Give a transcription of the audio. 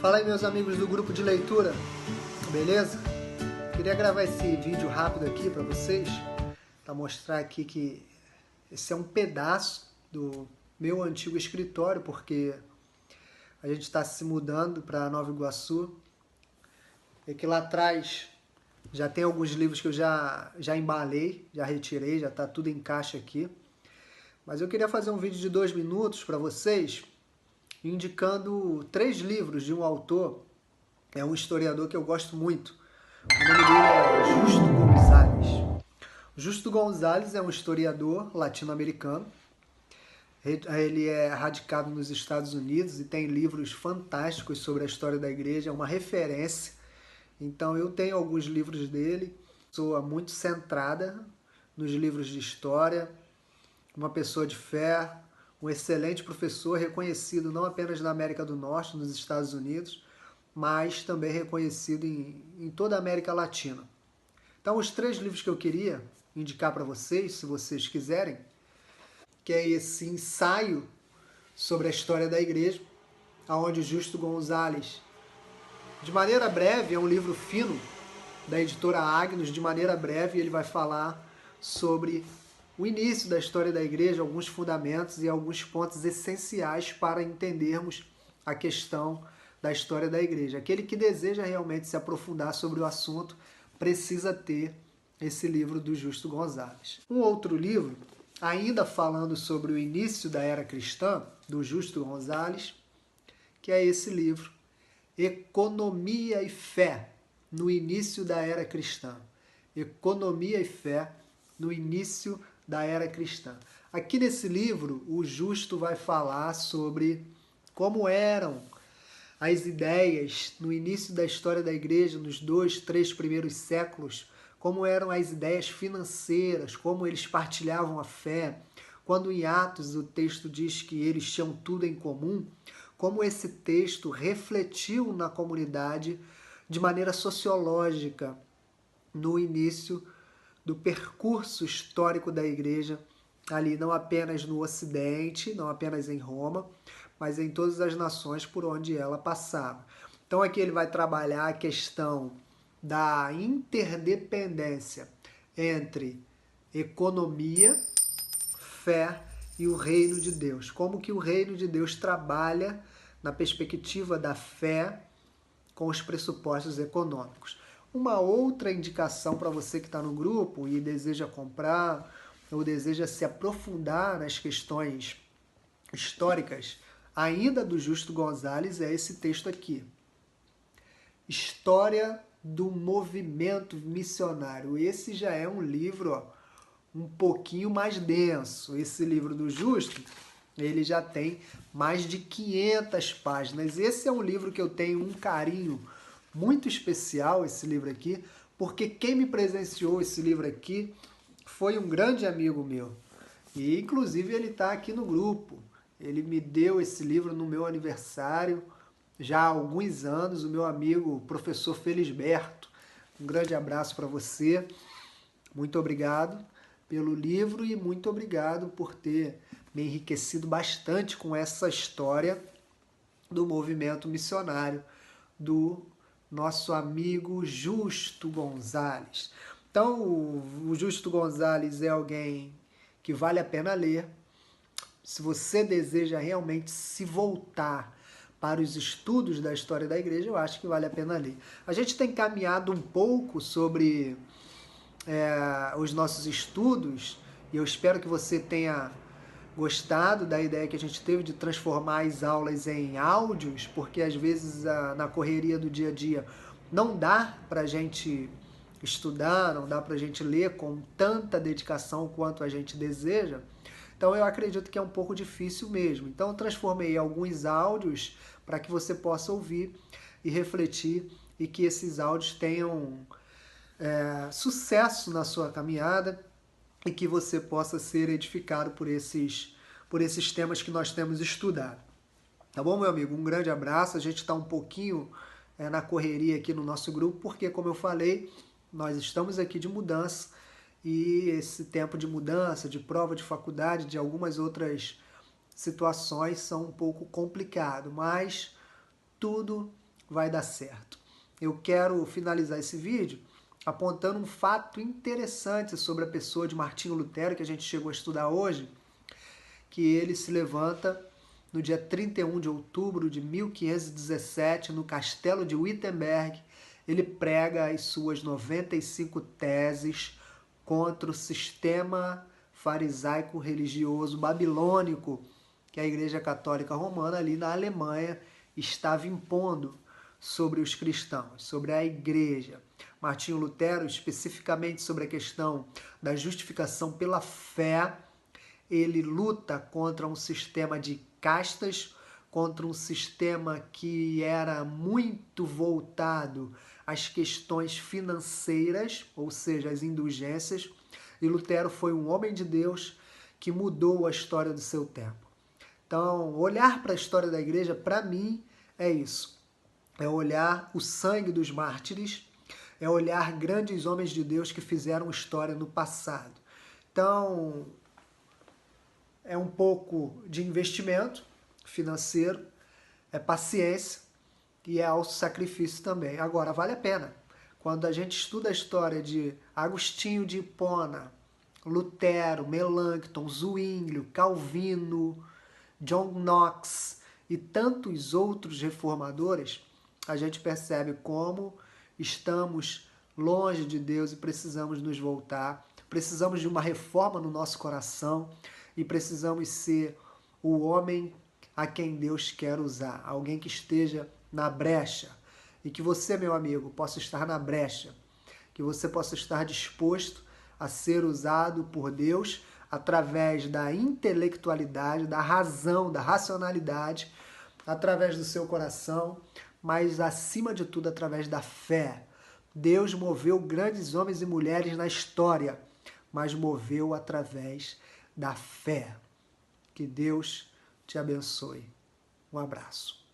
Fala aí, meus amigos do grupo de leitura, beleza? Queria gravar esse vídeo rápido aqui para vocês, para mostrar aqui que esse é um pedaço do meu antigo escritório, porque a gente está se mudando para Nova Iguaçu, e que lá atrás já tem alguns livros que eu já embalei, já retirei, já está tudo em caixa aqui. Mas eu queria fazer um vídeo de 2 minutos para vocês, indicando 3 livros de um autor, é um historiador que eu gosto muito. O nome dele é Justo González. Justo González é um historiador latino-americano. Ele é radicado nos Estados Unidos e tem livros fantásticos sobre a história da igreja, é uma referência. Então eu tenho alguns livros dele, sou muito centrada nos livros de história, uma pessoa de fé, um excelente professor, reconhecido não apenas na América do Norte, nos Estados Unidos, mas também reconhecido em toda a América Latina. Então, os 3 livros que eu queria indicar para vocês, se vocês quiserem, que é esse ensaio sobre a história da igreja, onde Justo González, de maneira breve, é um livro fino, da editora Agnus, de maneira breve ele vai falar sobre o início da história da igreja, alguns fundamentos e alguns pontos essenciais para entendermos a questão da história da igreja. Aquele que deseja realmente se aprofundar sobre o assunto precisa ter esse livro do Justo González. Um outro livro, ainda falando sobre o início da era cristã, do Justo González, que é esse livro, Economia e Fé, no início da era cristã. Economia e Fé, no início da era cristã. Aqui nesse livro, o Justo vai falar sobre como eram as ideias no início da história da igreja, nos 2, 3 primeiros séculos, como eram as ideias financeiras, como eles partilhavam a fé. Quando em Atos o texto diz que eles tinham tudo em comum, como esse texto refletiu na comunidade de maneira sociológica no início do percurso histórico da igreja, ali não apenas no Ocidente, não apenas em Roma, mas em todas as nações por onde ela passava. Então aqui ele vai trabalhar a questão da interdependência entre economia, fé e o reino de Deus. Como que o reino de Deus trabalha na perspectiva da fé com os pressupostos econômicos. Uma outra indicação para você que está no grupo e deseja comprar ou deseja se aprofundar nas questões históricas, ainda do Justo González, é esse texto aqui. História do Movimento Missionário. Esse já é um livro um pouquinho mais denso. Esse livro do Justo, ele já tem mais de 500 páginas. Esse é um livro que eu tenho um carinho muito especial, esse livro aqui, porque quem me presenciou esse livro aqui foi um grande amigo meu. E inclusive ele está aqui no grupo. Ele me deu esse livro no meu aniversário, já há alguns anos, o meu amigo professor Felisberto. Um grande abraço para você. Muito obrigado pelo livro e muito obrigado por ter me enriquecido bastante com essa história do movimento missionário do nosso amigo Justo González. Então, o Justo González é alguém que vale a pena ler. Se você deseja realmente se voltar para os estudos da história da igreja, eu acho que vale a pena ler. A gente tem caminhado um pouco sobre os nossos estudos, e eu espero que você tenha gostado da ideia que a gente teve de transformar as aulas em áudios, porque às vezes na correria do dia a dia não dá para a gente estudar, não dá para a gente ler com tanta dedicação quanto a gente deseja. Então eu acredito que é um pouco difícil mesmo. Então eu transformei alguns áudios para que você possa ouvir e refletir e que esses áudios tenham sucesso na sua caminhada e que você possa ser edificado por esses temas que nós temos estudado. Tá bom, meu amigo? Um grande abraço. A gente está um pouquinho na correria aqui no nosso grupo, porque, como eu falei, nós estamos aqui de mudança e esse tempo de mudança, de prova de faculdade, de algumas outras situações são um pouco complicado, mas tudo vai dar certo. Eu quero finalizar esse vídeo apontando um fato interessante sobre a pessoa de Martinho Lutero, que a gente chegou a estudar hoje, que ele se levanta no dia 31 de outubro de 1517, no castelo de Wittenberg. Ele prega as suas 95 teses contra o sistema farisaico religioso babilônico que a Igreja Católica Romana ali na Alemanha estava impondo sobre os cristãos, sobre a igreja. Martinho Lutero, especificamente sobre a questão da justificação pela fé, ele luta contra um sistema de castas, contra um sistema que era muito voltado às questões financeiras, ou seja, às indulgências, e Lutero foi um homem de Deus que mudou a história do seu tempo. Então, olhar para a história da igreja, para mim, é isso. É olhar o sangue dos mártires, é olhar grandes homens de Deus que fizeram história no passado. Então, é um pouco de investimento financeiro, é paciência e é auto-sacrifício também. Agora, vale a pena. Quando a gente estuda a história de Agostinho de Hipona, Lutero, Melancton, Zwinglio, Calvino, John Knox e tantos outros reformadores, a gente percebe como estamos longe de Deus e precisamos nos voltar, precisamos de uma reforma no nosso coração e precisamos ser o homem a quem Deus quer usar, alguém que esteja na brecha e que você, meu amigo, possa estar na brecha, que você possa estar disposto a ser usado por Deus através da intelectualidade, da razão, da racionalidade, através do seu coração, mas acima de tudo através da fé. Deus moveu grandes homens e mulheres na história, mas moveu através da fé. Que Deus te abençoe. Um abraço.